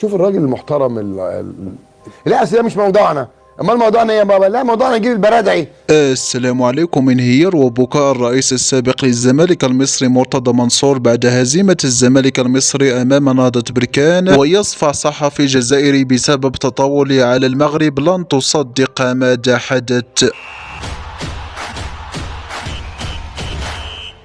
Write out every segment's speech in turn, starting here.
شوف الراجل المحترم لا اصل ده مش موضوعنا. امال موضوعنا ايه يا بابا؟ لا موضوعنا نجيب البرادعي. السلام عليكم. انهيار وبكاء الرئيس السابق للزمالك المصري مرتضى منصور بعد هزيمة الزمالك المصري أمام نهضة بركان، ويصفع صحفي جزائري بسبب تطاوله على المغرب. لن تصدق ماذا حدث.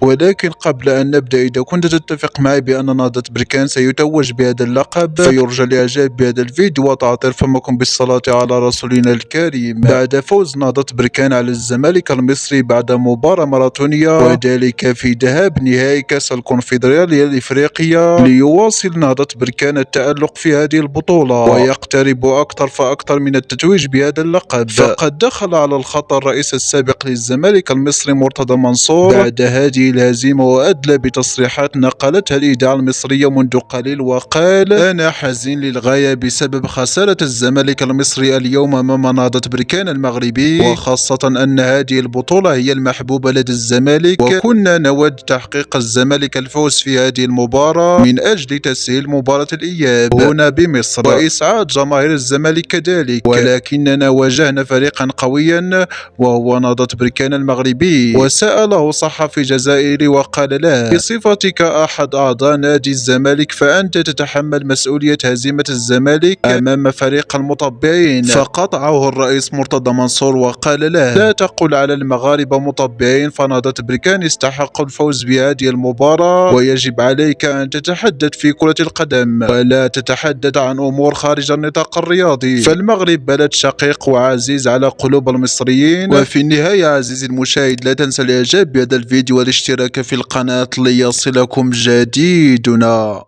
ولكن قبل أن نبدأ، إذا كنت تتفق معي بأن نهضة بركان سيتوج بهذا اللقب فيرجى الإعجاب بهذا الفيديو وتعطير فمكم بالصلاة على رسولنا الكريم. بعد فوز نهضة بركان على الزمالك المصري بعد مباراة ماراثونية، وذلك في ذهاب نهائي كأس الكونفدرالية الإفريقية، ليواصل نهضة بركان التألق في هذه البطولة ويقترب أكثر فأكثر من التتويج بهذا اللقب. فقد دخل على الخط الرئيس السابق للزمالك المصري مرتضى منصور بعد هذه الهزيمة، وأدلى بتصريحات نقلتها الإذاعة المصرية منذ قليل، وقال: أنا حزين للغاية بسبب خسارة الزمالك المصري اليوم أمام نهضة بركان المغربي، وخاصة أن هذه البطولة هي المحبوبة لدى الزمالك، وكنا نود تحقيق الزمالك الفوز في هذه المباراة من أجل تسهيل مباراة الإياب هنا بمصر وإسعاد جماهير الزمالك كذلك، ولكننا واجهنا فريقا قويا وهو نهضة بركان المغربي. وسأله صحفي جزائري وقال له: بصفتك أحد أعضاء نادي الزمالك فأنت تتحمل مسؤولية هزيمة الزمالك أمام فريق المطبعين. فقطعه الرئيس مرتضى منصور وقال له: لا تقل على المغاربة مطبعين، فنهضة بركان يستحق الفوز بهذه المباراة، ويجب عليك أن تتحدث في كرة القدم ولا تتحدث عن أمور خارج النطاق الرياضي. فالمغرب بلد شقيق وعزيز على قلوب المصريين. وفي النهاية عزيزي المشاهد، لا تنسى الإعجاب بهذا الفيديو والاشتراك في القناة ليصلكم جديدنا.